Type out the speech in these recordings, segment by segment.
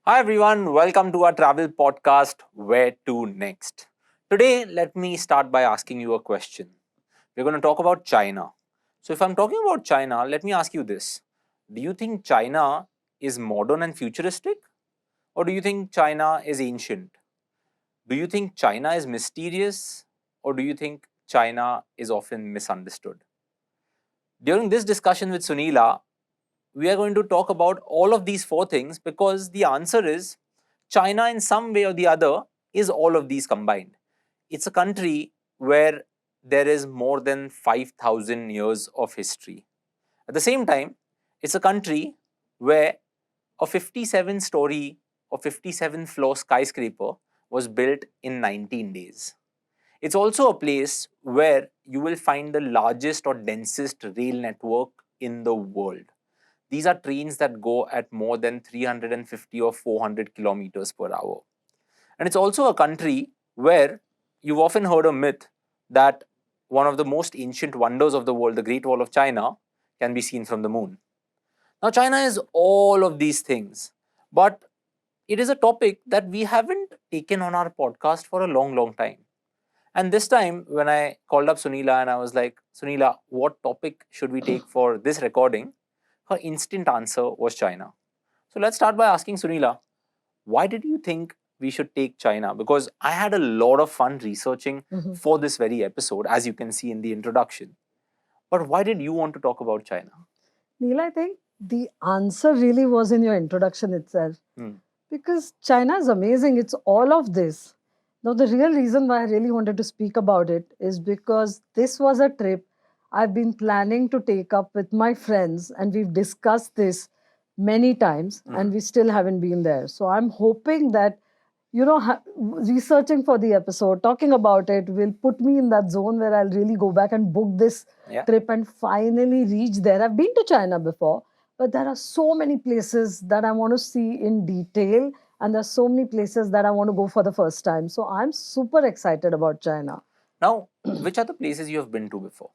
Hi everyone, welcome to our travel podcast, Where to Next. Today, let me start by asking you a question. We're going to talk about China. So, if I'm talking about China, let me ask you this. Do you think China is modern and futuristic? Or do you think China is ancient? Do you think China is mysterious? Or do you think China is often misunderstood? During this discussion with Sunila, we are going to talk about all of these four things because the answer is China, in some way or the other, is all of these combined. It's a country where there is more than 5,000 years of history. At the same time, it's a country where a 57 story or 57 floor skyscraper was built in 19 days. It's also a place where you will find the largest or densest rail network in the world. These are trains that go at more than 350 or 400 kilometers per hour. And it's also a country where you've often heard a myth that one of the most ancient wonders of the world, the Great Wall of China, can be seen from the moon. Now, China is all of these things, but it is a topic that we haven't taken on our podcast for a long, long time. And this time, when I called up Sunila and I was like, Sunila, what topic should we take for this recording? Her instant answer was China. So let's start by asking Sunila, why did you think we should take China? Because I had a lot of fun researching for this very episode, as you can see in the introduction. But why did you want to talk about China? Neil, I think the answer really was in your introduction itself. Because China is amazing. It's all of this. Now, the real reason why I really wanted to speak about it is because this was a trip I've been planning to take up with my friends, and we've discussed this many times, and we still haven't been there. So I'm hoping that researching for the episode, talking about it, will put me in that zone where I'll really go back and book this trip and finally reach there. I've been to China before, but there are so many places that I want to see in detail, and there's so many places that I want to go for the first time. So I'm super excited about China. Now, which are the places you have been to before?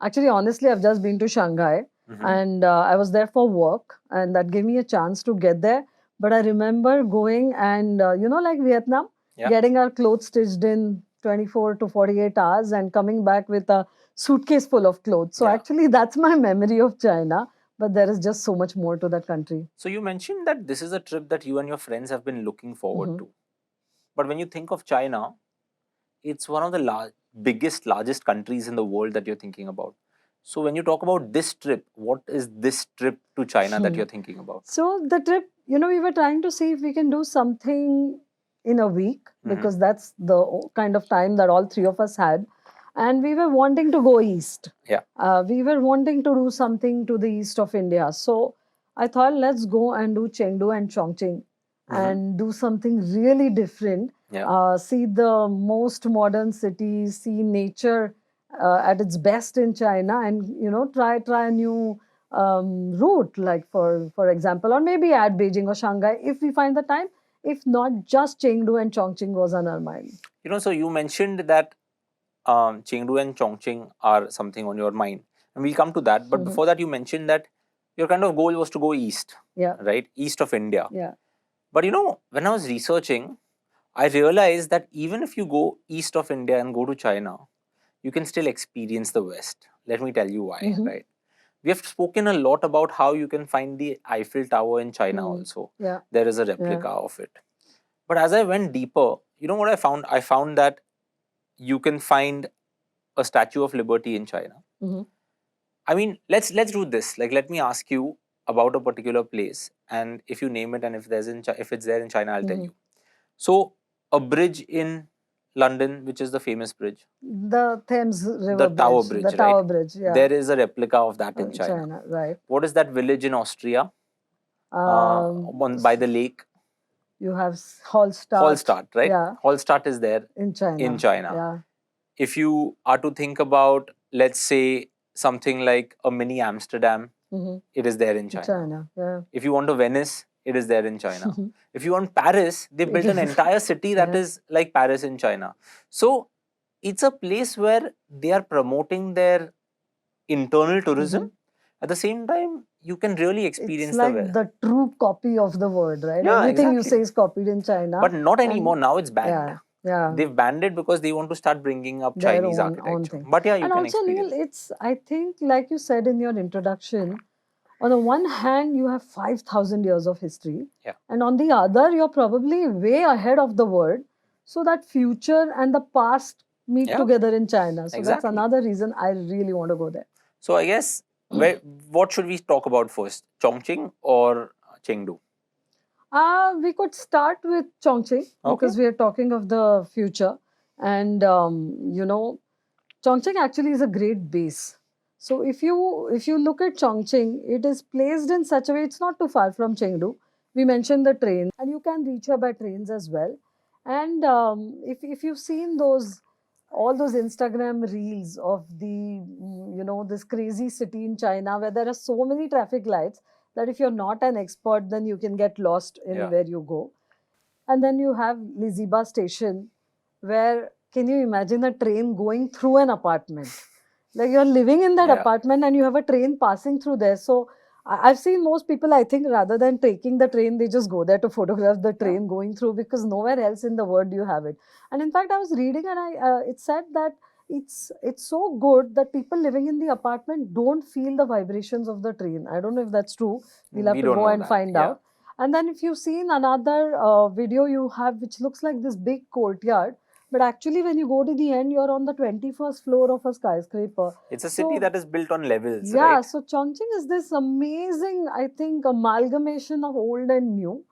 Actually, honestly, I've just been to Shanghai, and I was there for work, and that gave me a chance to get there. But I remember going and, like Vietnam, getting our clothes stitched in 24 to 48 hours and coming back with a suitcase full of clothes. So actually, that's my memory of China. But there is just so much more to that country. So you mentioned that this is a trip that you and your friends have been looking forward to. But when you think of China, it's one of the largest countries in the world that you're thinking about. So when you talk about this trip, what is this trip to China that you're thinking about? So the trip, we were trying to see if we can do something in a week, because that's the kind of time that all three of us had. And we were wanting to go east. Yeah. We were wanting to do something to the east of India. So I thought, let's go and do Chengdu and Chongqing and do something really different. Yeah. See the most modern cities, see nature at its best in China, and try a new route, like for example, or maybe add Beijing or Shanghai if we find the time. If not, just Chengdu and Chongqing was on our mind. So you mentioned that Chengdu and Chongqing are something on your mind, and we'll come to that. But before that, you mentioned that your kind of goal was to go east, right? East of India. Yeah. But when I was researching, I realized that even if you go east of India and go to China, you can still experience the West. Let me tell you why, right? We have spoken a lot about how you can find the Eiffel Tower in China also. Yeah. There is a replica of it. But as I went deeper, you know what I found? I found that you can find a Statue of Liberty in China. I mean, let's do this. Like, let me ask you about a particular place, and if you name it, and if it's there in China, I'll tell you. So, a bridge in London, which is the famous bridge, The Thames River the Bridge. Tower Bridge, The right? Tower Bridge, yeah. There is a replica of that in China. China, right. What is that village in Austria? By the lake. You have Hallstatt. Hallstatt, right? Yeah. Hallstatt is there In China. in China. Yeah. If you are to think about, let's say, something like a mini Amsterdam, it is there in China. China, yeah. If you want a Venice, it is there in China. If you want Paris, they built an entire city that is like Paris in China. So it's a place where they are promoting their internal tourism. At the same time, you can really It's experience like the the true copy of the word, right? Yeah, Everything you exactly. say is copied in China. But not And anymore. Now it's banned. yeah, yeah, They've banned it because they want to start bringing up their Chinese own architecture. thing. But yeah, you And can also, Neil, experience. it's, I think, like you said in your introduction, on the one hand, you have 5,000 years of history. Yeah. And on the other, you're probably way ahead of the world. So that future and the past meet Yeah. together in China. So that's Exactly. another reason I really want to go there. So I guess, what should we talk about first? Chongqing or Chengdu? We could start with Chongqing because we are talking of the future. And, Chongqing actually is a great base. So if you look at Chongqing, it is placed in such a way, it's not too far from Chengdu. We mentioned the train, and you can reach her by trains as well. And if you've seen all those Instagram reels of this crazy city in China where there are so many traffic lights that if you're not an expert, then you can get lost in where you go. And then you have Liziba station, where can you imagine a train going through an apartment? Like you're living in that apartment and you have a train passing through there. So I've seen most people, I think, rather than taking the train, they just go there to photograph the train going through because nowhere else in the world do you have it. And in fact, I was reading and it said that it's so good that people living in the apartment don't feel the vibrations of the train. I don't know if that's true. We'll have to go and find out. And then if you've seen another video you have, which looks like this big courtyard, but actually when you go to the end, you're on the 21st floor of a skyscraper. It's a city that is built on levels, Yeah, right? so Chongqing is this amazing, I think, amalgamation of old and new.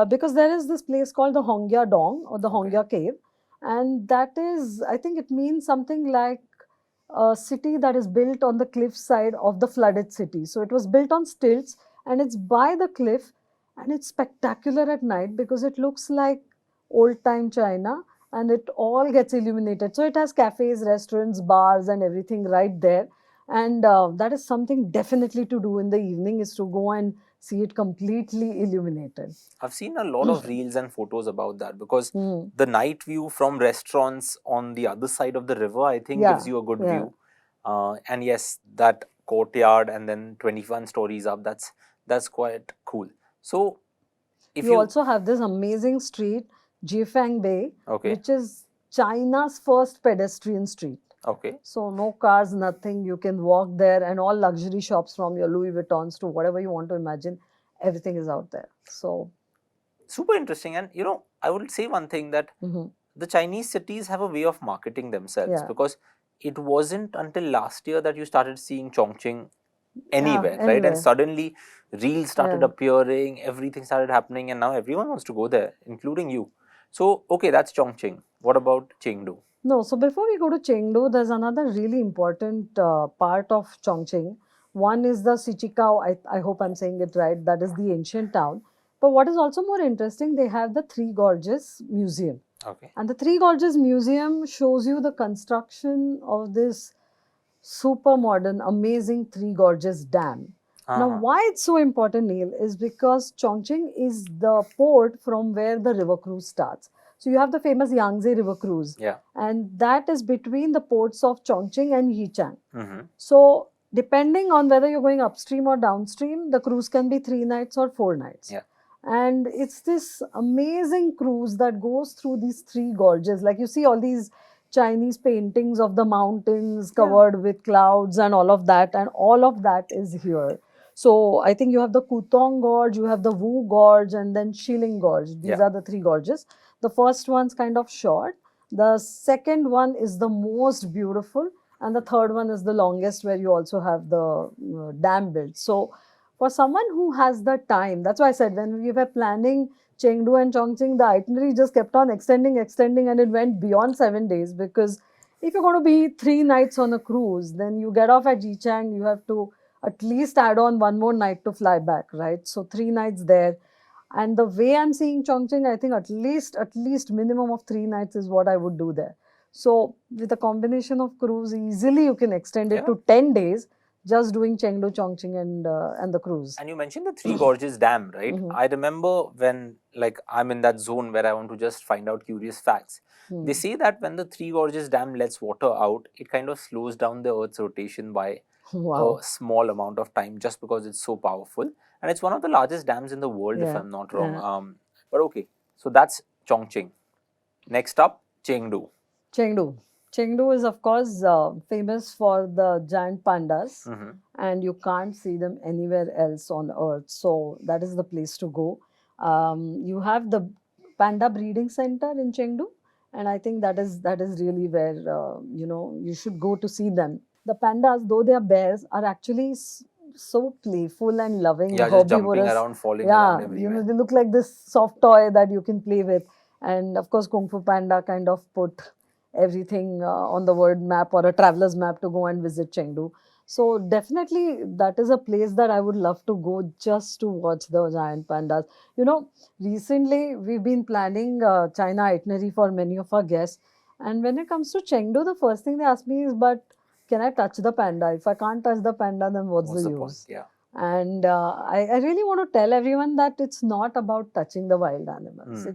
Because there is this place called the Hongya Dong or the Hongya Cave. And that is, I think it means something like a city that is built on the cliff side of the flooded city. So it was built on stilts and it's by the cliff, and it's spectacular at night because it looks like old time China and it all gets illuminated. So it has cafes, restaurants, bars, and everything right there. And that is something definitely to do in the evening, is to go and see it completely illuminated. I've seen a lot of reels and photos about that because the night view from restaurants on the other side of the river, I think, gives you a good view. And yes, that courtyard and then 21 stories up, that's quite cool. So if you also have this amazing street, Jifang Bay, which is China's first pedestrian street. Okay. So no cars, nothing. You can walk there, and all luxury shops from your Louis Vuittons to whatever you want to imagine, everything is out there. So super interesting. And I would say one thing, that the Chinese cities have a way of marketing themselves, because it wasn't until last year that you started seeing Chongqing anywhere, right? And suddenly reels started appearing, everything started happening, and now everyone wants to go there, including you. So, okay, that's Chongqing. What about Chengdu? No, so before we go to Chengdu, there's another really important part of Chongqing. One is the Sichikao, I hope I'm saying it right, that is the ancient town. But what is also more interesting, they have the Three Gorges Museum. Okay. And the Three Gorges Museum shows you the construction of this super modern, amazing Three Gorges Dam. Now, why it's so important, Neil, is because Chongqing is the port from where the river cruise starts. So you have the famous Yangtze River cruise, and that is between the ports of Chongqing and Yichang. So depending on whether you're going upstream or downstream, the cruise can be 3 nights or 4 nights. And it's this amazing cruise that goes through these three gorges. Like you see all these Chinese paintings of the mountains covered with clouds and all of that is here. So I think you have the Kutong Gorge, you have the Wu Gorge, and then Shilin Gorge. These are the three gorges. The first one's kind of short. The second one is the most beautiful, and the third one is the longest, where you also have the dam built. So for someone who has the time, that's why I said when we were planning Chengdu and Chongqing, the itinerary just kept on extending, and it went beyond 7 days, because if you're going to be 3 nights on a cruise, then you get off at Yichang, you have to at least add on 1 more night to fly back, right? So 3 nights there. And the way I'm seeing Chongqing, I think at least minimum of 3 nights is what I would do there. So with a combination of cruise, easily you can extend it to 10 days, just doing Chengdu, Chongqing and the cruise. And you mentioned the Three Gorges Dam, right? I remember when I'm in that zone where I want to just find out curious facts. They say that when the Three Gorges Dam lets water out, it kind of slows down the Earth's rotation by Wow. small amount of time just because it's so powerful. And it's one of the largest dams in the world, if Yeah. I'm not wrong. Yeah. But okay, so that's Chongqing. Next up, Chengdu. Chengdu. Chengdu is, of course, famous for the giant pandas, Mm-hmm. and you can't see them anywhere else on earth. So, that is the place to go. You have the panda breeding center in Chengdu, and I think that is really where you should go to see them. The pandas, though they are bears, are actually so playful and loving, Yeah, just jumping herbivorous. around, falling around Yeah, they everywhere. look like this soft toy that you can play with. And of course, Kung Fu Panda kind of put everything on the world map or a traveler's map to go and visit Chengdu. So definitely that is a place that I would love to go just to watch the giant pandas. You know, recently we've been planning China itinerary for many of our guests. And when it comes to Chengdu, the first thing they ask me is, but can I touch the panda? If I can't touch the panda, then what's the What's the point? use? Yeah. And I really want to tell everyone that it's not about touching the wild animals.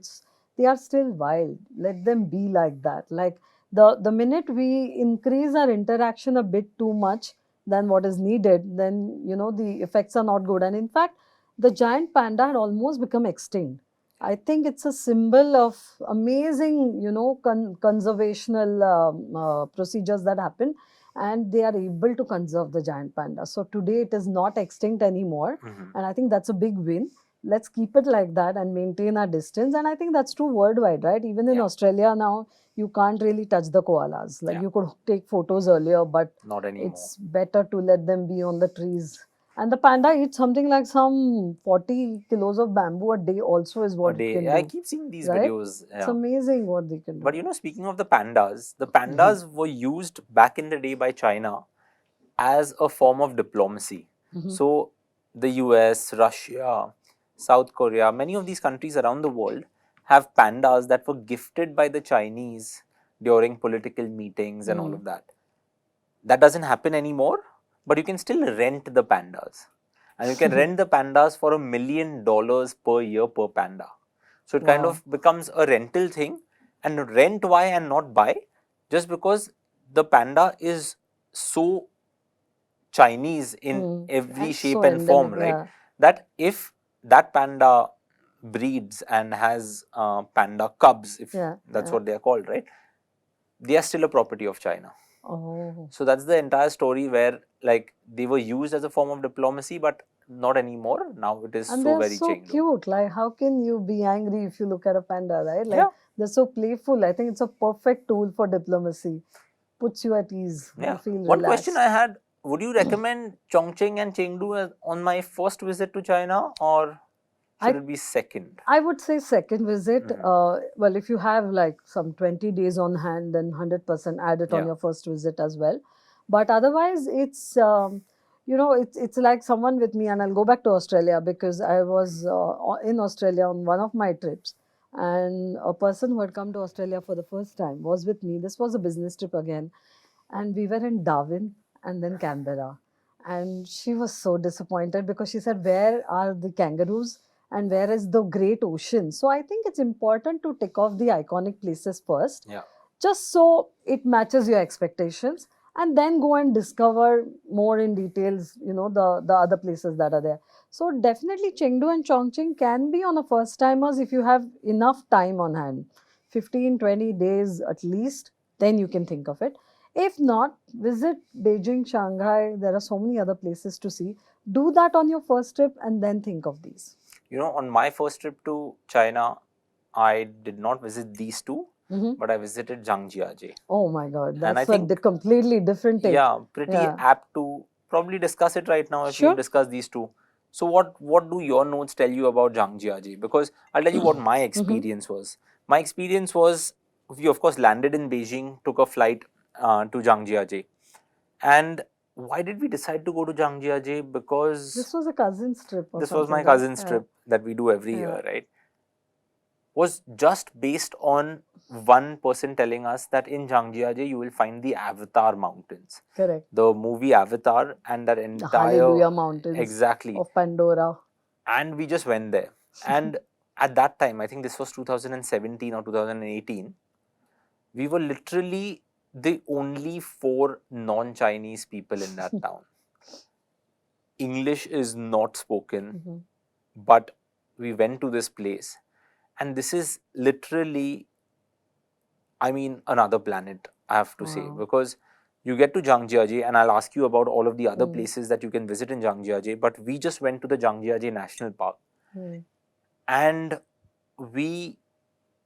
They are still wild. Let them be like that. Like the minute we increase our interaction a bit too much than what is needed, then the effects are not good. And in fact, the giant panda had almost become extinct. I think it's a symbol of amazing, conservational procedures that happen, and they are able to conserve the giant panda. So today it is not extinct anymore, and I think that's a big win. Let's keep it like that and maintain our distance. And I think that's true worldwide, right? Even in Yeah. Australia now, you can't really touch the koalas. Like Yeah. you could take photos earlier, but Not anymore. it's better to let them be on the trees. And the panda eats something like some 40 kilos of bamboo a day also is A what it day. can I do, keep seeing these right? videos. It's Yeah. amazing what they can do. But speaking of the pandas were used back in the day by China as a form of diplomacy. So the US, Russia, South Korea, many of these countries around the world have pandas that were gifted by the Chinese during political meetings and all of that. That doesn't happen anymore, but you can still rent the pandas. And you can rent the pandas for $1 million per year per panda. So it kind Wow. of becomes a rental thing. And rent why and not buy? Just because the panda is so Chinese in every And so shape and form, endemic, right? yeah. That if that panda breeds and has panda cubs, if Yeah, that's yeah. what they are called, right? They are still a property of China. Oh. So that's the entire story where like they were used as a form of diplomacy, but not anymore. Now it is And so they're very so Chengdu. cute. Like, how can you be angry if you look at a panda, right? Like, Yeah. they're so playful. I think it's a perfect tool for diplomacy. Puts you at ease. You Yeah. feel One question I relaxed. had, would you recommend Chongqing and Chengdu on my first visit to China, or should I it be second? I would say second visit. Well, if you have like some 20 days on hand, then 100% add it on Yeah. your first visit as well. But otherwise, it's like someone with me, and I'll go back to Australia because I was in Australia on one of my trips, and a person who had come to Australia for the first time was with me. This was a business trip again, and we were in Darwin and then Canberra. And she was so disappointed because she said, where are the kangaroos and where is the great ocean? So I think it's important to tick off the iconic places first, Yeah. just so it matches your expectations, and then go and discover more in details, the other places that are there. So definitely Chengdu and Chongqing can be on a first timers if you have enough time on hand, 15-20 days at least, then you can think of it. If not, visit Beijing, Shanghai. There are so many other places to see. Do that on your first trip and then think of these. On my first trip to China, I did not visit these two, but I visited Zhangjiajie. Oh my God, And I that's a think, completely different take. yeah, pretty Yeah. apt to probably discuss it right now if you Sure. discuss these two. So what do your notes tell you about Zhangjiajie? Because I'll tell you what my experience was. My experience was, we of course landed in Beijing, took a flight to Zhangjiajie. And why did we decide to go to Zhangjiajie? Because This was a cousin's trip or this was something, my right? cousin's Yeah. trip that we do every Yeah. year, right? Was just based on one person telling us that in Zhangjiajie you will find the Avatar Mountains. Correct. The movie Avatar and that The entire Hallelujah Mountains exactly. of Pandora. And we just went there. And at that time, I think this was 2017 or 2018, we were literally the only 4 non-Chinese people in that town. English is not spoken, Mhm. but we went to this place, and this is literally, I mean, another planet, I have to say, Wow. because you get to Zhangjiajie, and I'll ask you about all of the other Mm. places that you can visit in Zhangjiajie, but we just went to the Zhangjiajie National Park, Mm. and we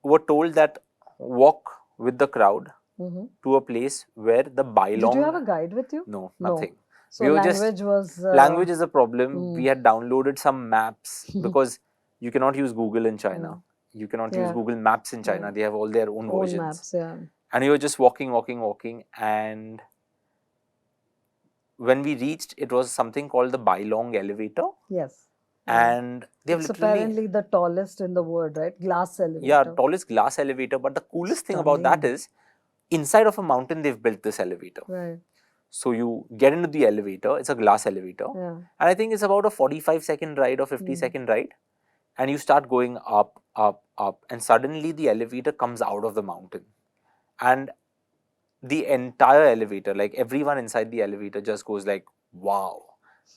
were told that walk with the crowd Mhm. to a place where the Did you have a Bailong, guide with you? no, No. nothing. So We were just, language was. language is a problem. Mm. We had downloaded some maps because you cannot use Google in China. Mm. You cannot use Yeah. Google Maps in China. Yeah. They have all their own Own versions. maps, yeah. And we were just walking, and when we reached, it was something called the Bailong elevator, Yes. Yeah. and they have It's literally, apparently the tallest in the world, right? Glass elevator. yeah, tallest glass elevator. But the coolest thing about that Stunning. is, inside of a mountain, they've built this elevator. Right. So you get into the elevator. It's a glass elevator, Yeah. and I think it's about a 45-second ride or 50-second ride, and you start going up, up, up, and suddenly the elevator comes out of the mountain, and the entire elevator, like everyone inside the elevator, just goes like, wow,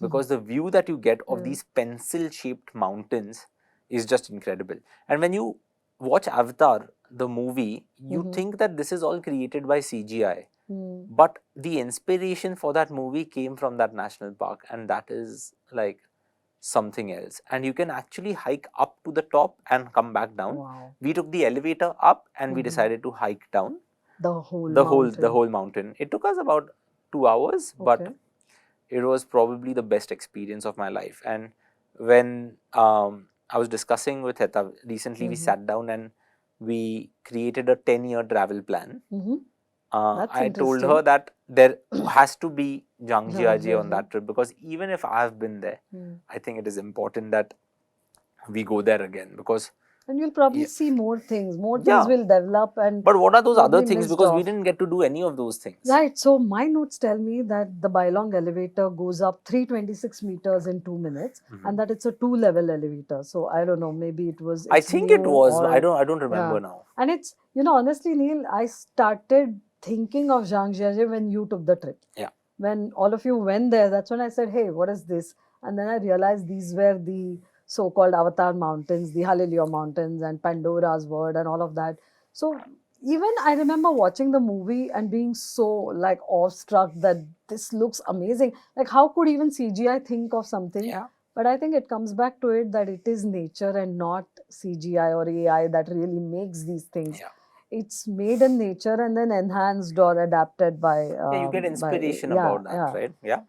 because the view that you get of these pencil shaped mountains is just incredible. And when you watch Avatar, the movie, you think that this is all created by CGI, but the inspiration for that movie came from that national park, and that is like something else. And you can actually hike up to the top and come back down. Wow. We took the elevator up, and we decided to hike down The whole the mountain. whole mountain. It took us about 2 hours, Okay. but it was probably the best experience of my life. And when I was discussing with Heta recently, we sat down and we created a 10-year travel plan. That's I told interesting. her that there has to be Zhangjiajie on Zhangjiajie. that trip, because even if I have been there, I think it is important that we go there again, because And you'll probably Yeah. see more things. More Yeah. things will develop, and but what are those other probably things, missed because we off. didn't get to do any of those things. Right. So my notes tell me that the Bailong elevator goes up 326 meters in 2 minutes, and that it's a 2-level elevator. So I don't know. Maybe it was. I it's think new it was. or- I don't remember yeah. now. And it's, honestly, Neil, I started thinking of Zhangjiajie when you took the trip. Yeah. When all of you went there, that's when I said, hey, what is this? And then I realized these were the so-called Avatar Mountains, the Hallelujah Mountains, and Pandora's Word, and all of that. So even I remember watching the movie and being so like awestruck that this looks amazing. Like, how could even CGI think of something? Yeah. But I think it comes back to it that it is nature and not CGI or AI that really makes these things. Yeah. It's made in nature and then enhanced or adapted by. Yeah, you get inspiration by, about that, yeah. right? Yeah.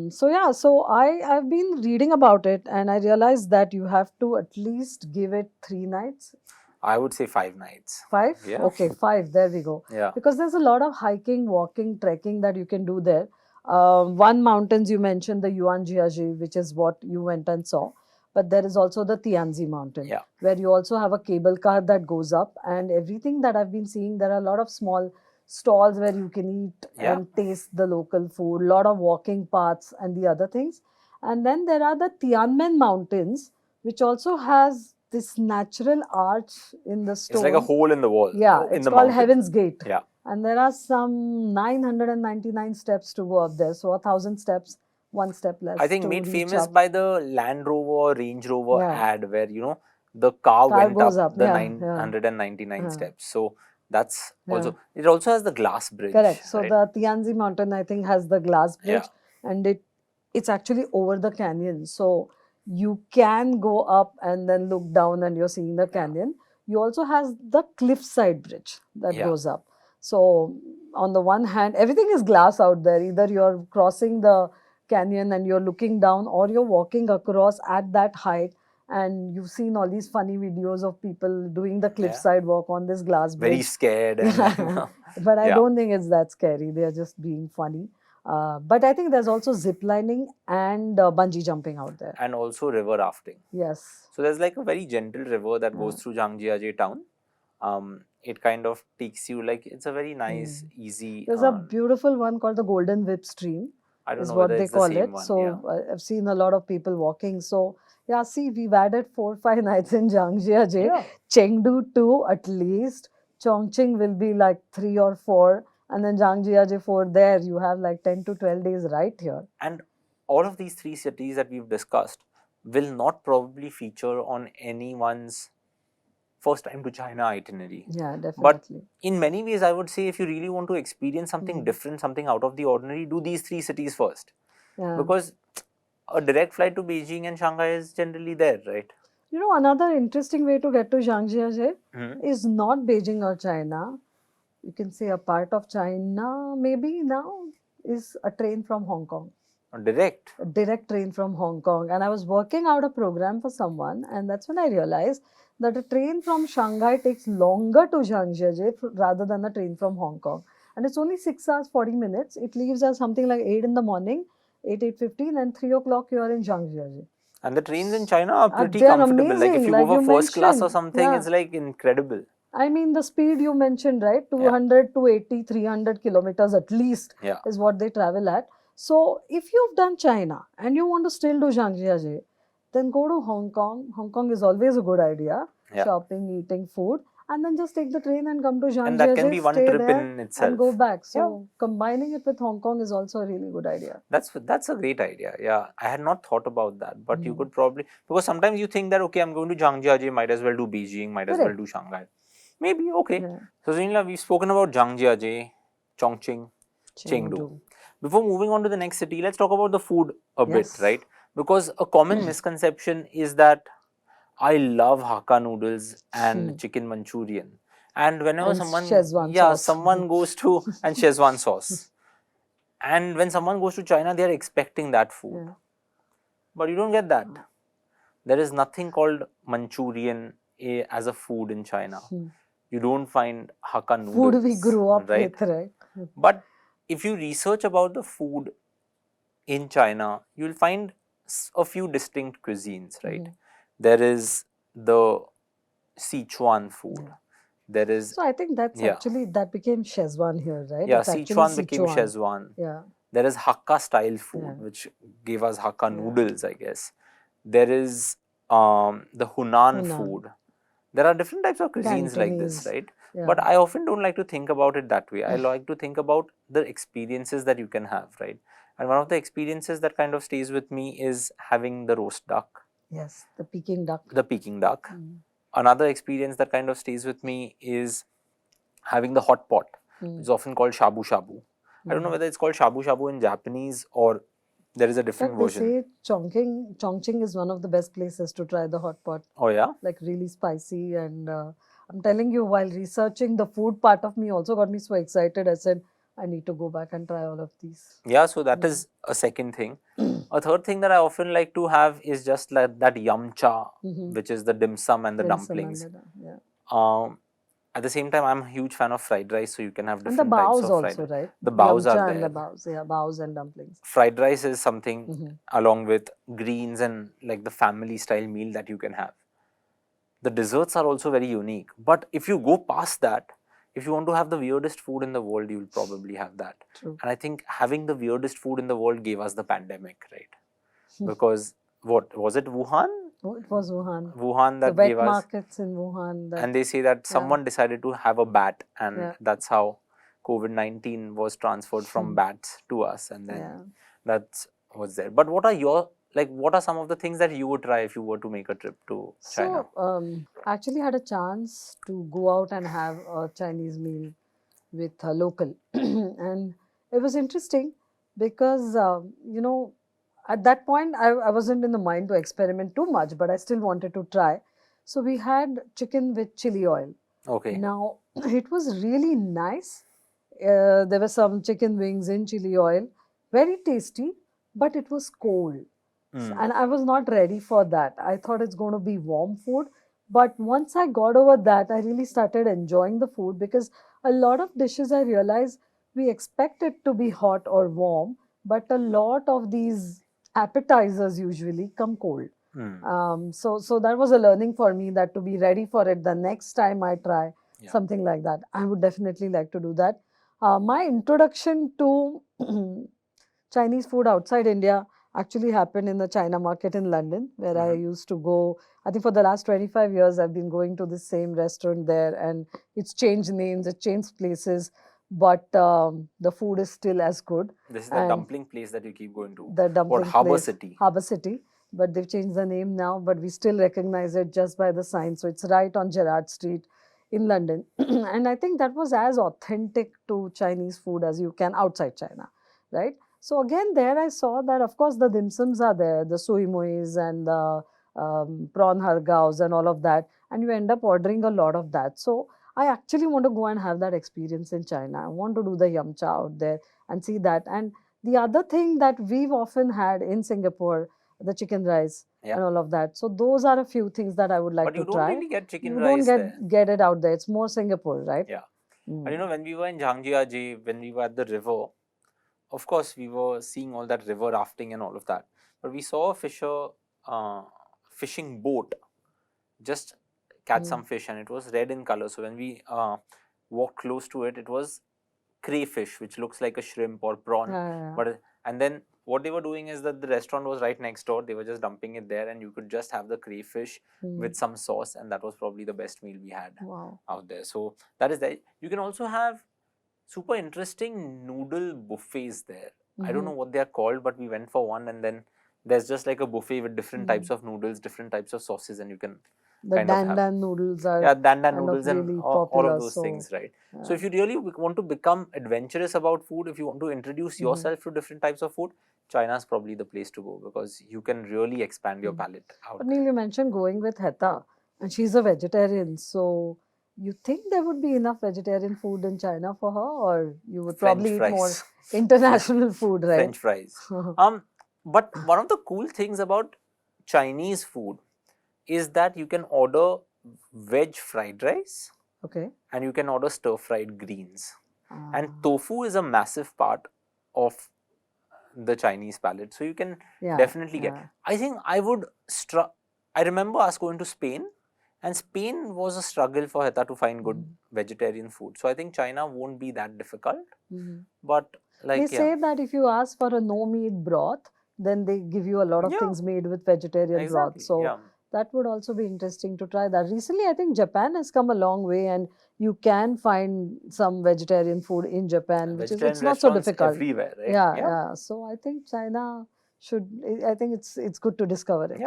So I've been reading about it, and I realized that you have to at least give it 3 nights. I would say 5 nights. 5? Yeah. Okay, 5. There we go. Yeah. Because there's a lot of hiking, walking, trekking that you can do there. One mountains you mentioned, the Zhangjiajie, which is what you went and saw. But there is also the Tianzi mountain, Yeah. where you also have a cable car that goes up. And everything that I've been seeing, there are a lot of small stalls where you can eat Yeah. and taste the local food, a lot of walking paths and the other things. And then there are the Tianmen mountains, which also has this natural arch in the stone. It's like a hole in the wall. Yeah, in it's the called mountain. Heaven's Gate. Yeah. And there are some 999 steps to go up there. So 1,000 steps, one step less. I think to made reach famous up. by the Land Rover, Range Rover Yeah. ad where, the car went goes up up, the yeah, 999 yeah. steps. So that's Yeah. also, it also has the glass bridge. Correct. So right? the Tianzi mountain, I think, has the glass bridge, and it's actually over the canyon. So you can go up and then look down and you're seeing the canyon. You also has the cliffside bridge that goes up. So on the one hand, everything is glass out there. Either you're crossing the canyon and you're looking down, or you're walking across at that height. And you've seen all these funny videos of people doing the cliffside walk on this glass bridge. Very scared. And, But I don't think it's that scary. They're just being funny. But I think there's also zip lining and bungee jumping out there. And also river rafting. Yes. So there's like a very gentle river that goes through Zhangjiajie town. It kind of takes you, like, it's a very nice, easy. There's a beautiful one called the Golden Whip Stream. I don't is know what whether they it's call the same it. one. So I've seen a lot of people walking. So yeah, see, we've added 4-5 nights in Zhangjiajie. Yeah. Chengdu 2 at least. Chongqing will be like 3 or 4. And then Zhangjiajie 4 there. You have like 10 to 12 days right here. And all of these three cities that we've discussed will not probably feature on anyone's first time to China itinerary. Yeah, But definitely. in many ways, I would say if you really want to experience something different, something out of the ordinary, do these three cities first. Yeah. Because a direct flight to Beijing and Shanghai is generally there, right? You know, another interesting way to get to Zhangjiajie Hmm. is not Beijing or China. You can say a part of China, maybe now, is a train from Hong Kong. Direct. A direct train from Hong Kong. And I was working out a program for someone, and that's when I realized that a train from Shanghai takes longer to Zhangjiajie rather than a train from Hong Kong. And it's only 6 hours, 40 minutes. It leaves at something like 8 in the morning, 8:15, and 3 o'clock you are in Zhangjiajie. And the trains in China are pretty They're comfortable. Like if amazing, you like go you for first class or mentioned. something, Yeah. it's like incredible. I mean, the speed you mentioned, right? 200 to 80, 300 kilometers at least Yeah. is what they travel at. So, if you've done China and you want to still do Zhangjiajie, then go to Hong Kong. Hong Kong is always a good idea. Yeah. Shopping, eating, food. And then just take the train and come to And that can Zhangjiajie, be one stay trip there in itself. and go back. So, combining it with Hong Kong is also a really good idea. That's a great idea. Yeah, I had not thought about that, but you could probably, because sometimes you think that okay, I'm going to Zhangjiajie, might as well do Beijing, might as well do Shanghai. Maybe okay. Yeah. So Sunila, we've spoken about Zhangjiajie, Chongqing, Chengdu. Before moving on to the next city, let's talk about the food a bit, right? Because a common misconception is that I love Hakka noodles and chicken Manchurian. And whenever And someone, Szechuan yeah, sauce. someone goes to, and Szechuan sauce. And when someone goes to China, they are expecting that food. Yeah. But you don't get that. There is nothing called Manchurian as a food in China. You don't find Hakka noodles. Food we grew up right? with, right? But if you research about the food in China, you'll find a few distinct cuisines, right? There is the Sichuan food. There is, So I think that's actually, that became Szechuan here, right? yeah, It's actually Sichuan became Szechuan. Yeah. There is Hakka style food, which gave us Hakka noodles, I guess. There is the Hunan food. There are different types of cuisines like this, right? But I often don't like to think about it that way. I like to think about the experiences that you can have, right? And one of the experiences that kind of stays with me is having the roast duck. Yes, the Peking duck. The Peking duck. Another experience that kind of stays with me is having the hot pot. It's often called shabu shabu. I don't know whether it's called shabu shabu in Japanese or there is a different version. They say Chongqing is one of the best places to try the hot pot. Oh yeah? Like really spicy, and I'm telling you, while researching, the food part of me also got me so excited. I said, I need to go back and try all of these. Yeah, so that is a second thing. A third thing that I often like to have is just like that yum cha, which is the dim sum and the dumplings. At the same time, I'm a huge fan of fried rice, so you can have different types of fried rice. And the baos also, right? The baos are And there. the baos, yeah, baos and dumplings. Fried rice is something along with greens and like the family style meal that you can have. The desserts are also very unique. But if you go past that, if you want to have the weirdest food in the world, you'll probably have that. True. And I think having the weirdest food in the world gave us the pandemic, right? Because what was it, Wuhan? Oh, it was Wuhan. Wuhan that the gave wet us. markets in Wuhan. And they say that someone decided to have a bat, and that's how COVID-19 was transferred from bats to us, and then that was there. But what are your, like, what are some of the things that you would try if you were to make a trip to China? So, actually had a chance to go out and have a Chinese meal with a local, and it was interesting because you know, at that point I wasn't in the mind to experiment too much, but I still wanted to try. So we had chicken with chili oil. Okay. Now it was really nice. There were some chicken wings in chili oil, very tasty, but it was cold. And I was not ready for that. I thought it's going to be warm food. But once I got over that, I really started enjoying the food, because a lot of dishes I realized we expect it to be hot or warm, but a lot of these appetizers usually come cold. So that was a learning for me, that to be ready for it the next time I try something like that. I would definitely like to do that. My introduction to Chinese food outside India actually happened in the China market in London, where I used to go. I think for the last 25 years, I've been going to the same restaurant there, and it's changed names, it changed places. but the food is still as good. This is the dumpling place that you keep going to. The dumpling Harbour place, City. Harbour City, but they've changed the name now, but we still recognize it just by the sign. So it's right on Gerrard Street in London. And I think that was as authentic to Chinese food as you can outside China, right? So again, there I saw that, of course, the dim sums are there, the sui muis and the prawn hargaos and all of that. And you end up ordering a lot of that. So I actually want to go and have that experience in China. I want to do the yum cha out there and see that. And the other thing that we've often had in Singapore, the chicken rice and all of that. So those are a few things that I would like to try. But you don't really get chicken rice You there. don't get it out there. It's more Singapore, right? Yeah. And when we were in Zhangjiajie, when we were at the river, of course, we were seeing all that river rafting and all of that. But we saw a fisher fishing boat just catch some fish, and it was red in color. So when we walked close to it, it was crayfish, which looks like a shrimp or prawn. But and then what they were doing is that the restaurant was right next door. They were just dumping it there, and you could just have the crayfish with some sauce, and that was probably the best meal we had out there. So that is that. You can also have super interesting noodle buffets there. I don't know what they are called, but we went for one, and then there's just like a buffet with different types of noodles, different types of sauces, and you can the dan noodles are dan noodles and really all of those things, right? So if you really want to become adventurous about food, if you want to introduce yourself to different types of food, China is probably the place to go, because you can really expand your palate out. But Neil, you mentioned going with Heta, and she's a vegetarian, so you think there would be enough vegetarian food in China for her, or you would probably eat more international food, right? French fries. But one of the cool things about Chinese food is that you can order veg fried rice, and you can order stir fried greens, and tofu is a massive part of the Chinese palate, so you can definitely get. I think I would I remember us going to Spain, and Spain was a struggle for Heta to find good vegetarian food. So I think China won't be that difficult. But like they say that if you ask for a no meat broth, then they give you a lot of things made with vegetarian broth. So that would also be interesting to try that. Recently, I think Japan has come a long way, and you can find some vegetarian food in Japan, which is it's not so difficult. Everywhere, right? So I think China should. I think it's good to discover it.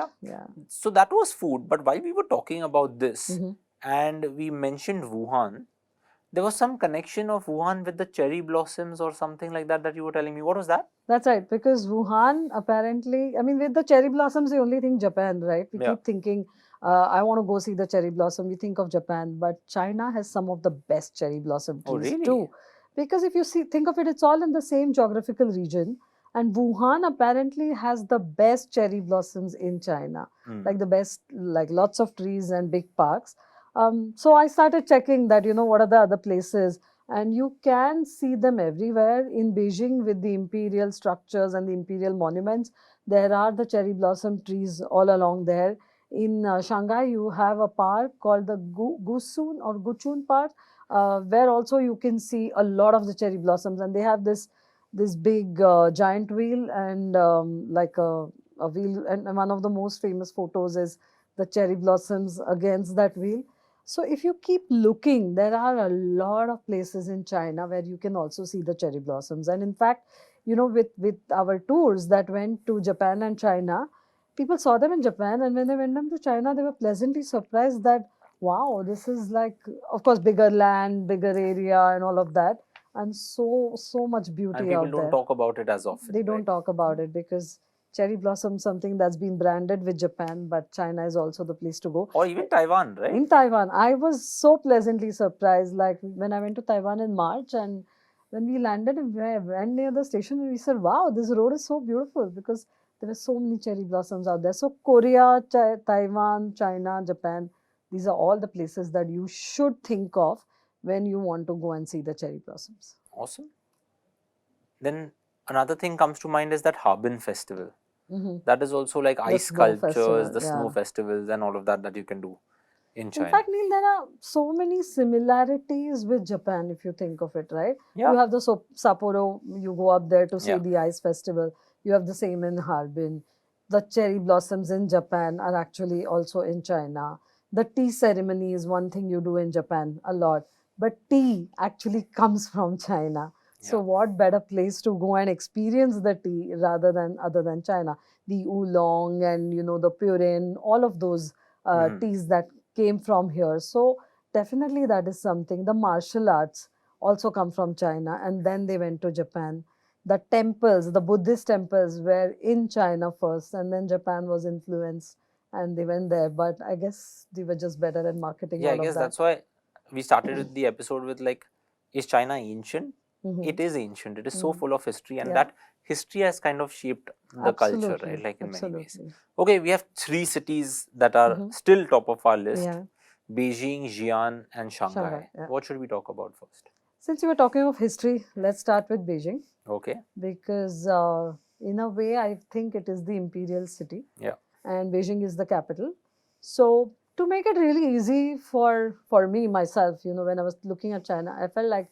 So that was food. But while we were talking about this, and we mentioned Wuhan, there was some connection of Wuhan with the cherry blossoms or something like that that you were telling me. What was that? That's right, because Wuhan apparently, I mean, with the cherry blossoms, we only think Japan, right? We keep thinking, I want to go see the cherry blossom. We think of Japan, but China has some of the best cherry blossom trees too. Because if you think of it, it's all in the same geographical region. And Wuhan apparently has the best cherry blossoms in China, like the best, like lots of trees and big parks. So I started checking that, what are the other places, and you can see them everywhere. In Beijing, with the imperial structures and the imperial monuments, there are the cherry blossom trees all along there. In Shanghai, you have a park called the Gusun or Guchun Park, where also you can see a lot of the cherry blossoms, and they have this big giant wheel and like a wheel, and one of the most famous photos is the cherry blossoms against that wheel. So if you keep looking, there are a lot of places in China where you can also see the cherry blossoms. And in fact, with our tours that went to Japan and China, people saw them in Japan, and when they went them to China, they were pleasantly surprised that, wow, this is like, of course, bigger land, bigger area and all of that. And so much beauty out there. And people don't talk about it as often. They don't talk about it because cherry blossom, something that's been branded with Japan, but China is also the place to go. Or even Taiwan, right? In Taiwan, I was so pleasantly surprised. Like when I went to Taiwan in March, and when we landed and went near the station, we said, wow, this road is so beautiful, because there were so many cherry blossoms out there. So Korea, Taiwan, China, Japan, these are all the places that you should think of when you want to go and see the cherry blossoms. Awesome. Then another thing comes to mind is that Harbin festival. That is also like ice sculptures, the snow festivals and all of that you can do in China. In fact, Neil, there are so many similarities with Japan if you think of it, right? You have the Sapporo, you go up there to see the ice festival. You have the same in Harbin. The cherry blossoms in Japan are actually also in China. The tea ceremony is one thing you do in Japan a lot. but tea actually comes from China. So what better place to go and experience the tea rather than other than China? The oolong and the purin, all of those teas that came from here. So definitely that is something. The martial arts also come from China, and then they went to Japan. The temples, the Buddhist temples, were in China first, and then Japan was influenced, and they went there. But I guess they were just better at marketing Yeah, I all of guess that. that's why we started with the episode with like, is China ancient? It is ancient. It is so full of history, and Yeah. that history has kind of shaped the culture, right? Like in many ways. Absolutely. Okay, we have three cities that are still top of our list: Yeah. Beijing, Xi'an, and Shanghai. Shanghai. Yeah. What should we talk about first? Since you were talking of history, let's start with Beijing, Okay. because in a way, I think it is the imperial city, Yeah. and Beijing is the capital. So to make it really easy for me myself, when I was looking at China, I felt like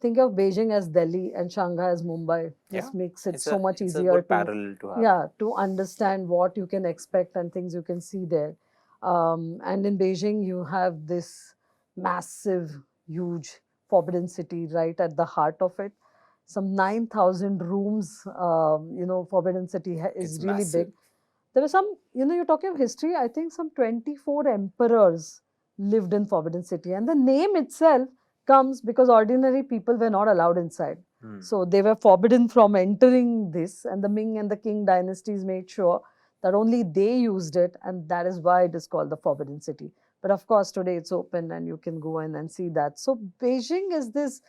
think of Beijing as Delhi and Shanghai as Mumbai. Just makes it so much it's a easier good to parallel to have. to understand what you can expect and things you can see there. And in Beijing, you have this massive, huge Forbidden City right at the heart of it. Some 9,000 rooms. Forbidden City is It's really massive. big. There were some, you're talking of history, I think some 24 emperors lived in Forbidden City. And the name itself comes because ordinary people were not allowed inside. So they were forbidden from entering this, and the Ming and the Qing dynasties made sure that only they used it, and that is why it is called the Forbidden City. But of course, today it's open and you can go in and see that. So Beijing is this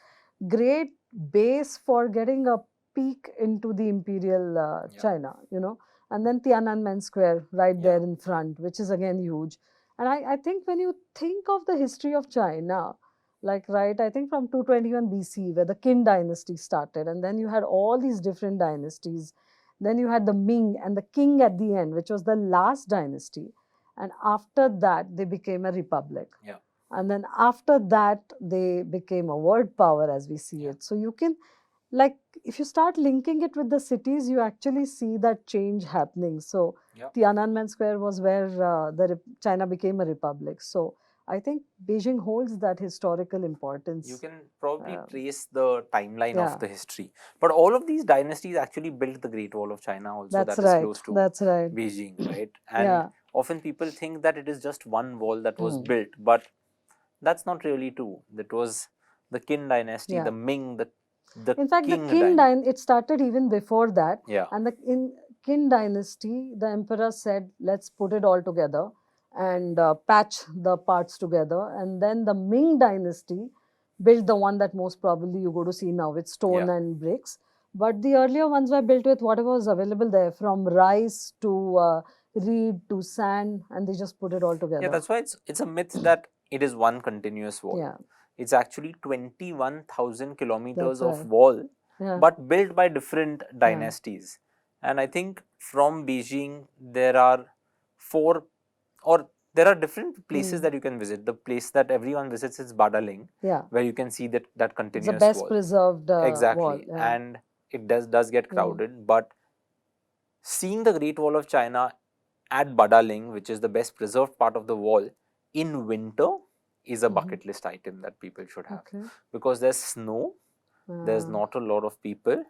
great base for getting a peek into the imperial China, and then Tiananmen Square right there in front, which is again huge. And I think when you think of the history of China, like, right, I think from 221 BC, where the Qin dynasty started, and then you had all these different dynasties. Then you had the Ming and the Qing at the end, which was the last dynasty. And after that, they became a republic. Yeah. And then after that, they became a world power as we see it. So you can, like, if you start linking it with the cities, you actually see that change happening. So Tiananmen Square was where China became a republic. So I think Beijing holds that historical importance. You can probably trace the timeline of the history. But all of these dynasties actually built the Great Wall of China also, that is close to Beijing, right? And often people think that it is just one wall that was built, but that's not really true. That was the Qin dynasty, the Ming, the in fact, the Qin dynasty, it started even before that. Yeah. And in Qin dynasty, the emperor said, let's put it all together and patch the parts together. And then the Ming dynasty built the one that most probably you go to see now with stone and bricks. But the earlier ones were built with whatever was available there, from rice to reed to sand, and they just put it all together. Yeah, that's why it's a myth that it is one continuous wall. Yeah. It's actually 21,000 kilometers of wall, but built by different dynasties. And I think from Beijing, there are there are different places that you can visit. The place that everyone visits is Badaling, where you can see that continuous wall. It's the best preserved exactly. wall. Yeah. And it does get crowded, but seeing the Great Wall of China at Badaling, which is the best preserved part of the wall, in winter is a bucket list item that people should have. Because there's snow, there's not a lot of people,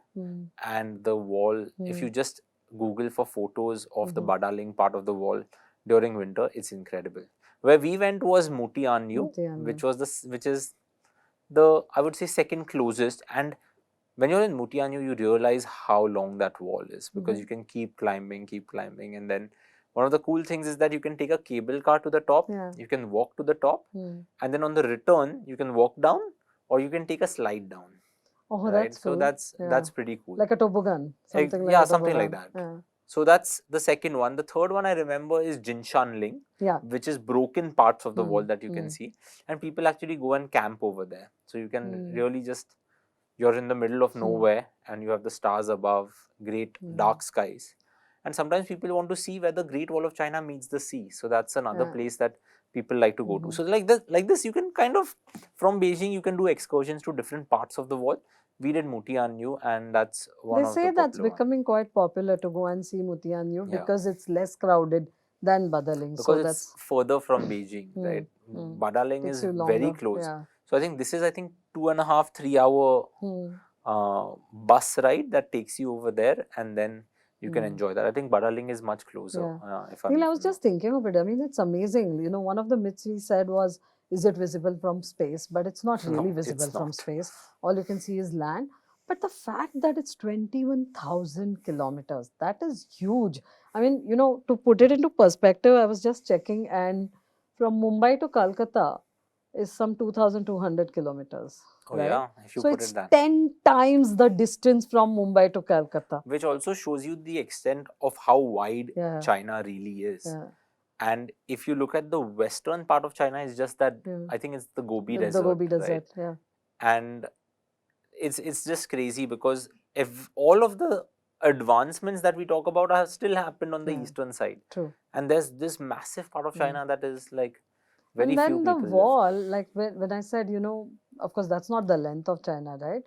and the wall, if you just Google for photos of the Badaling part of the wall during winter, it's incredible. Where we went was Mutianyu, which is the, I would say, second closest. And when you're in Mutianyu, you realize how long that wall is, because you can keep climbing, and then one of the cool things is that you can take a cable car to the top, you can walk to the top, and then on the return, you can walk down, or you can take a slide down. Oh, right? that's cool. So that's pretty cool. Like a toboggan, something like something like that. Yeah. So that's the second one. The third one I remember is Jinshanling, which is broken parts of the wall that you can see, and people actually go and camp over there. So you can really just, you're in the middle of nowhere and you have the stars above, great dark skies. And sometimes people want to see where the Great Wall of China meets the sea. So that's another place that people like to go to. So like this, you can kind of, from Beijing, you can do excursions to different parts of the wall. We did Mutianyu, and that's one of the popular that's becoming quite popular to go and see Mutianyu because it's less crowded than Badaling. Because it's further from Beijing, right? Badaling is very close. So I think this is 2.5, 3 hour bus ride that takes you over there, and then you can enjoy that. I think Badaling is much closer. Yeah. If Neil, I'm, I was just thinking of it. I mean, it's amazing. You know, one of the myths we said was, is it visible from space? But it's not really no, visible it's from not. space. All you can see is land. But the fact that it's 21,000 kilometers, that is huge. I mean, you know, to put it into perspective, I was just checking, and from Mumbai to Calcutta is some 2,200 kilometers, Oh right? yeah, if you So put it's it that. 10 times the distance from Mumbai to Calcutta. Which also shows you the extent of how wide Yeah. China really is. Yeah. And if you look at the western part of China, it's just that Yeah. I think it's the Gobi The Desert, Gobi right? Desert, yeah. And it's just crazy because if all of the advancements that we talk about have still happened on the Yeah. eastern side, True. and there's this massive part of China that is like very And few then the people live. wall, like when I said, you know, of course, that's not the length of China, right?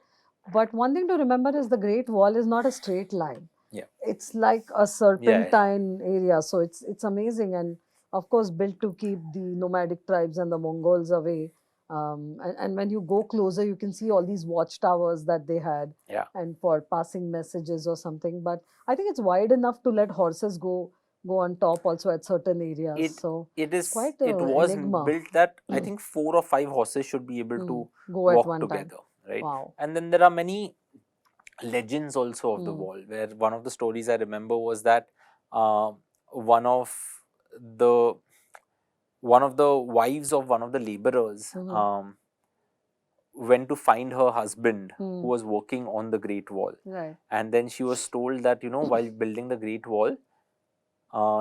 But one thing to remember is the Great Wall is not a straight line. Yeah. It's like a serpentine area. So it's amazing. And of course, built to keep the nomadic tribes and the Mongols away. And when you go closer, you can see all these watchtowers that they had. Yeah. And for passing messages or something. But I think it's wide enough to let horses go on top also at certain areas. It it's quite it an was enigma. built that I think 4 or 5 horses should be able to Go at walk one together, time. right? Wow. And then there are many legends also of the wall, where one of the stories I remember was that one of the wives of one of the laborers went to find her husband who was working on the Great Wall. Right. And then she was told that, while building the Great Wall,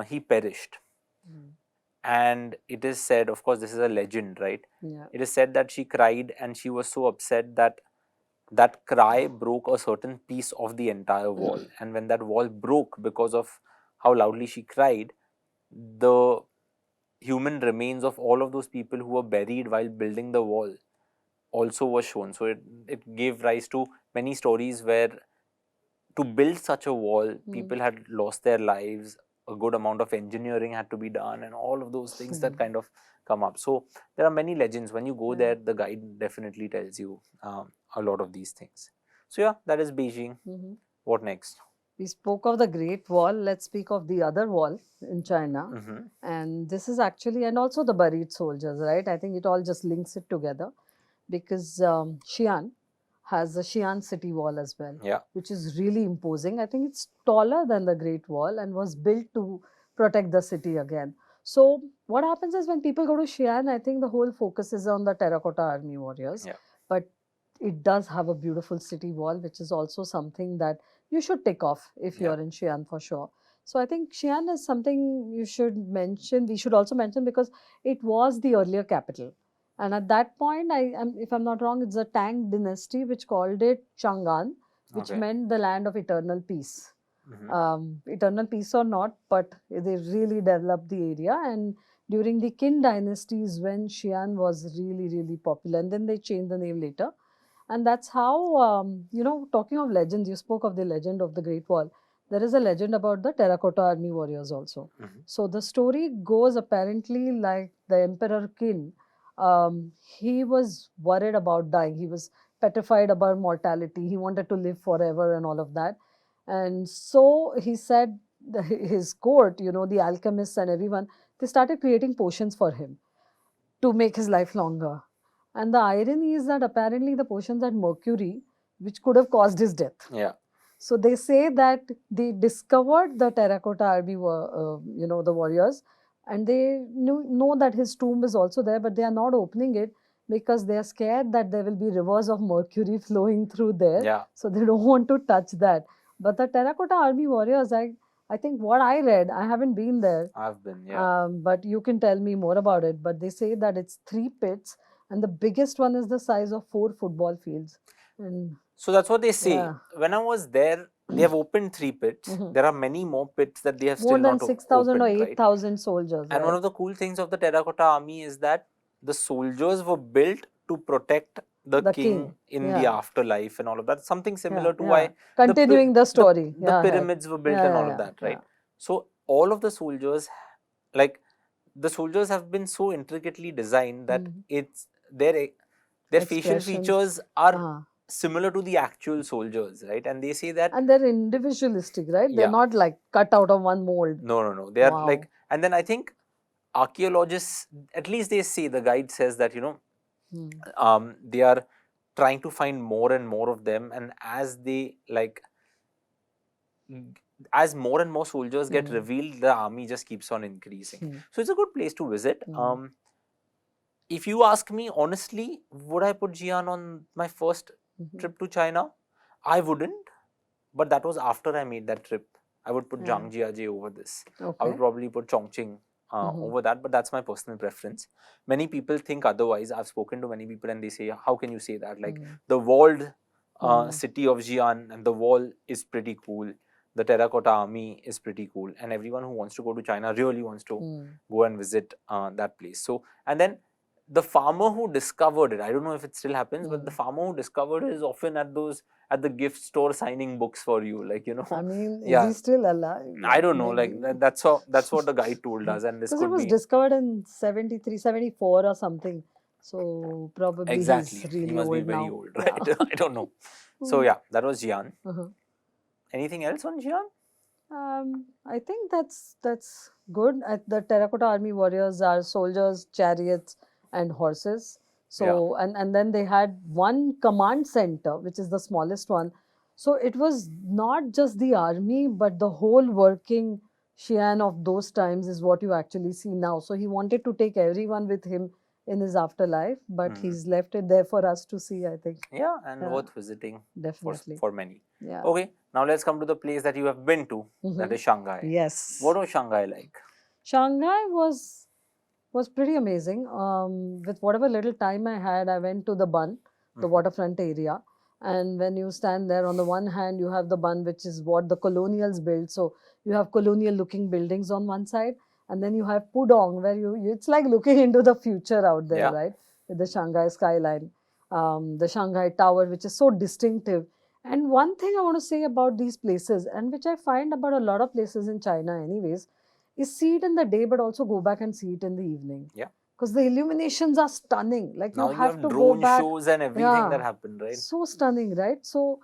he perished. And it is said, of course, this is a legend, right? Yeah. It is said that she cried and she was so upset that that cry broke a certain piece of the entire wall. And when that wall broke because of how loudly she cried, the human remains of all of those people who were buried while building the wall also were shown. So it gave rise to many stories where to build such a wall, people had lost their lives, a good amount of engineering had to be done, and all of those things that kind of come up. So there are many legends. When you go there, the guide definitely tells you a lot of these things. So yeah, that is Beijing. What next? We spoke of the Great Wall. Let's speak of the other wall in China. And this is actually, and also the buried soldiers, right? I think it all just links it together because Xi'an has the Xi'an city wall as well, which is really imposing. I think it's taller than the Great Wall and was built to protect the city again. So what happens is when people go to Xi'an, I think the whole focus is on the Terracotta Army warriors. But it does have a beautiful city wall, which is also something that you should tick off if you're in Xi'an for sure. So I think Xi'an is something you should mention. We should also mention because it was the earlier capital. And at that point, if I'm not wrong, it's the Tang dynasty which called it Chang'an, which meant the land of eternal peace. Eternal peace or not, but they really developed the area. And during the Qin dynasties, when Xi'an was really, really popular, and then they changed the name later. And that's how, talking of legends, you spoke of the legend of the Great Wall. There is a legend about the Terracotta Army warriors also. So the story goes apparently like the Emperor Qin. He was worried about dying. He was petrified about mortality. He wanted to live forever and all of that. And so he said his court, the alchemists and everyone, they started creating potions for him to make his life longer. And the irony is that apparently the potions had mercury, which could have caused his death. So they say that they discovered the Terracotta Army, the warriors, and they know that his tomb is also there, but they are not opening it because they are scared that there will be rivers of mercury flowing through there. So they don't want to touch that. But the Terracotta Army warriors, I think what I read, I haven't been there. I've been, but you can tell me more about it. But they say that it's 3 pits, and the biggest one is the size of 4 football fields. And so that's what they say. When I was there, they have opened 3 pits. There are many more pits that they have still not opened. More than 6,000 or 8,000 soldiers. And one of the cool things of the Terracotta Army is that the soldiers were built to protect the king in the afterlife and all of that. Something similar to why continuing the story. The pyramids were built and all of that, right? So all of the soldiers, like the soldiers have been so intricately designed that it's their their facial Expressions. features are Ah. similar to the actual soldiers, right? And they say that And they're individualistic, right? They're yeah, not like cut out of one mold. no, they are like, Wow. and then I think archaeologists, at least they say, the guide says that they are trying to find more and more of them, and as they like as more and more soldiers get revealed, the army just keeps on increasing. So it's a good place to visit. If you ask me honestly, would I put Xi'an on my first trip to China? I wouldn't, but that was after I made that trip. I would put Zhangjiajie over this. I would probably put Chongqing over that, but that's my personal preference. Many people think otherwise. I've spoken to many people and they say, how can you say that? Like the walled city of Xi'an and the wall is pretty cool. The Terracotta Army is pretty cool. And everyone who wants to go to China really wants to go and visit that place. So, and then the farmer who discovered it, I don't know if it still happens, but the farmer who discovered it is often at the gift store signing books for you, like I mean, is he still alive? I don't know, like that's what the guy told us, and this Because could it was be discovered in 73, 74 or something. So probably exactly. he's really He must old be very now. old, right? I don't know. So yeah, that was Xi'an. Anything else on Xi'an? I think that's good. The Terracotta Army warriors are soldiers, chariots, and horses. So and then they had one command center, which is the smallest one. So it was not just the army, but the whole working Xi'an of those times is what you actually see now. So he wanted to take everyone with him in his afterlife, but he's left it there for us to see, I think. Yeah, and worth visiting. Definitely. For many. Yeah. Okay, now let's come to the place that you have been to, that is Shanghai. Yes. What was Shanghai like? Shanghai was pretty amazing. With whatever little time I had, I went to the Bund, the waterfront area. And when you stand there, on the one hand, you have the Bund, which is what the colonials built. So you have colonial looking buildings on one side. And then you have Pudong, where it's like looking into the future out there, right? With the Shanghai skyline, the Shanghai Tower, which is so distinctive. And one thing I want to say about these places, and which I find about a lot of places in China, anyways, is see it in the day, but also go back and see it in the evening. Yeah. Because the illuminations are stunning. Like now you have to drone go back. shows and everything that happen, right? So stunning, right? So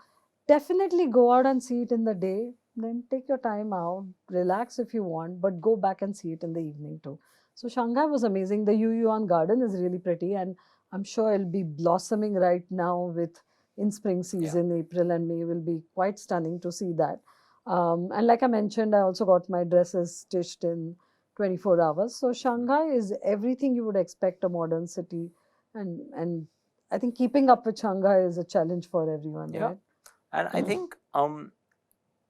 definitely go out and see it in the day. Then take your time out, relax if you want, but go back and see it in the evening too. So Shanghai was amazing. The Yuyuan Garden is really pretty, and I'm sure it'll be blossoming right now with in spring season. April and May will be quite stunning to see that. And like I mentioned, I also got my dresses stitched in 24 hours. So Shanghai is everything you would expect a modern city, and I think keeping up with Shanghai is a challenge for everyone, right? And I think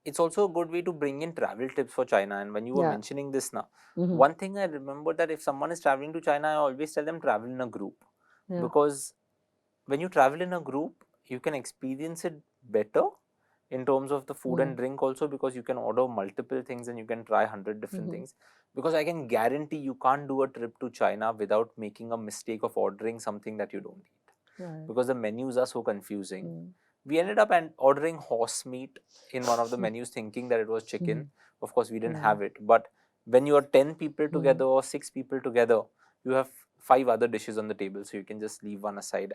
it's also a good way to bring in travel tips for China. And when you were mentioning this now, one thing I remember that if someone is traveling to China, I always tell them travel in a group. Because when you travel in a group, you can experience it better in terms of the food and drink also, because you can order multiple things and you can try 100 different things. Because I can guarantee you can't do a trip to China without making a mistake of ordering something that you don't eat. Because the menus are so confusing. We ended up ordering horse meat in one of the menus thinking that it was chicken. Of course, we didn't have it. But when you are 10 people together or 6 people together, you have 5 other dishes on the table. So you can just leave one aside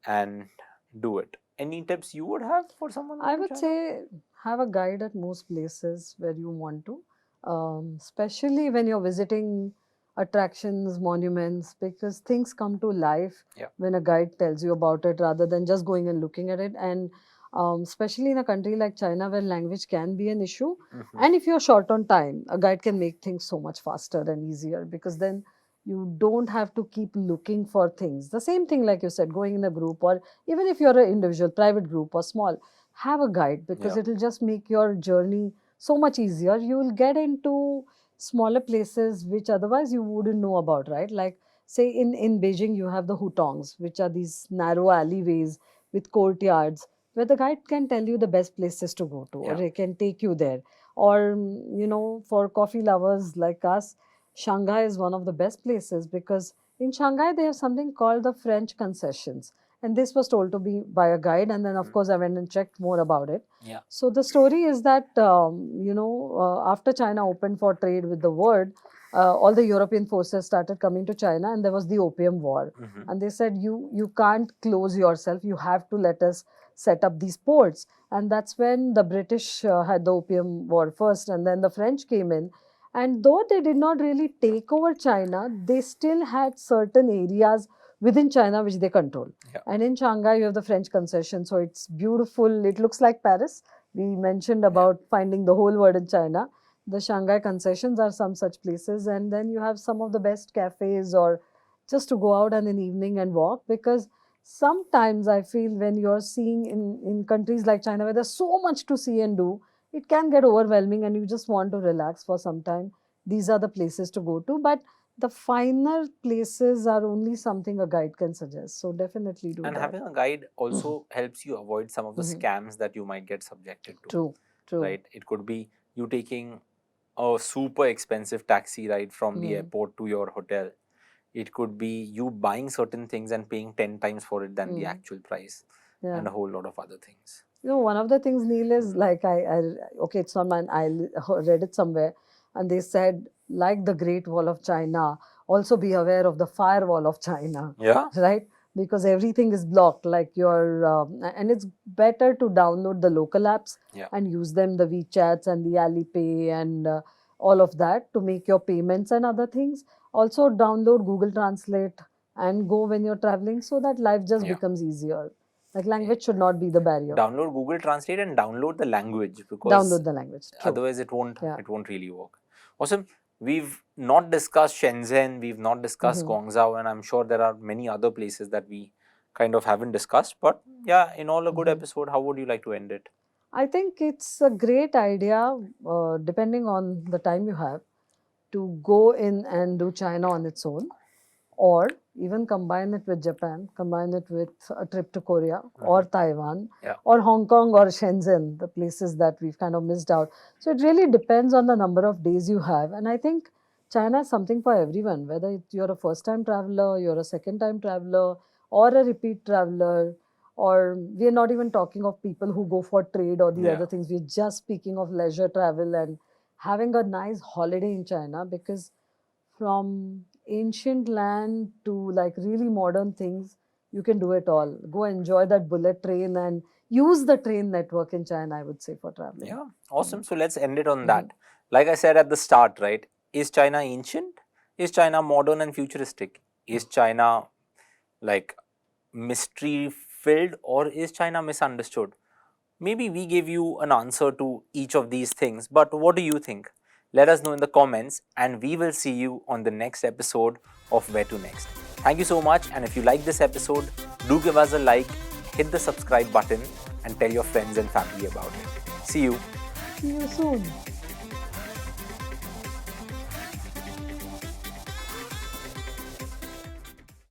and do it. Any tips you would have for someone? I would say have a guide at most places where you want to, especially when you're visiting attractions, monuments, because things come to life when a guide tells you about it rather than just going and looking at it. And especially in a country like China where language can be an issue. And if you're short on time, a guide can make things so much faster and easier, because then you don't have to keep looking for things. The same thing, like you said, going in a group, or even if you're an individual, private group or small, have a guide, because it'll just make your journey so much easier. You will get into smaller places which otherwise you wouldn't know about, right? Like say in Beijing, you have the hutongs, which are these narrow alleyways with courtyards where the guide can tell you the best places to go to, or he can take you there. Or, for coffee lovers like us, Shanghai is one of the best places, because in Shanghai they have something called the French concessions. And this was told to be by a guide, and then of course I went and checked more about it. So the story is that, after China opened for trade with the world, all the European forces started coming to China, and there was the Opium War. And they said, you can't close yourself, you have to let us set up these ports. And that's when the British had the Opium War first, and then the French came in. And though they did not really take over China, they still had certain areas within China which they control. Yeah. And in Shanghai, you have the French concession, so it's beautiful. It looks like Paris. We mentioned about finding the whole world in China. The Shanghai concessions are some such places, and then you have some of the best cafes, or just to go out in an evening and walk. Because sometimes I feel when you're seeing in countries like China where there's so much to see and do, it can get overwhelming and you just want to relax for some time. These are the places to go to, but the finer places are only something a guide can suggest. So definitely do And that. having a guide also helps you avoid some of the scams that you might get subjected to. True, true. Right? It could be you taking a super expensive taxi ride from the airport to your hotel. It could be you buying certain things and paying 10 times for it than the actual price, and a whole lot of other things. You know, one of the things, Neil, is like okay, it's not mine. I read it somewhere, and they said, like the Great Wall of China, also be aware of the firewall of China. Yeah. Right? Because everything is blocked. Like and it's better to download the local apps and use them, the WeChats and the Alipay and all of that to make your payments and other things. Also, download Google Translate and go when you're traveling, so that life just becomes easier. Like, language should not be the barrier. Download Google Translate and download the language, because download the language. True. Otherwise it won't really work. Awesome. We've not discussed Shenzhen, we've not discussed Guangzhou, and I'm sure there are many other places that we kind of haven't discussed. But yeah, in all, a good episode. How would you like to end it? I think it's a great idea, depending on the time you have, to go in and do China on its own, or even combine it with Japan, combine it with a trip to Korea or Taiwan or Hong Kong or Shenzhen, the places that we've kind of missed out. So it really depends on the number of days you have. And I think China is something for everyone, whether you're a first-time traveler, you're a second-time traveler, or a repeat traveler, or we're not even talking of people who go for trade or the other things. We're just speaking of leisure travel and having a nice holiday in China, because from ancient land to like really modern things, you can do it all. Go enjoy that bullet train and use the train network in China, I would say, for traveling. Yeah, awesome. So let's end it on that. Like I said at the start, right? Is China ancient? Is China modern and futuristic? Is China like mystery filled, or is China misunderstood? Maybe we gave you an answer to each of these things, but what do you think? Let us know in the comments, and we will see you on the next episode of Where to Next. Thank you so much, and if you like this episode, do give us a like, hit the subscribe button, and tell your friends and family about it. See you. See you soon.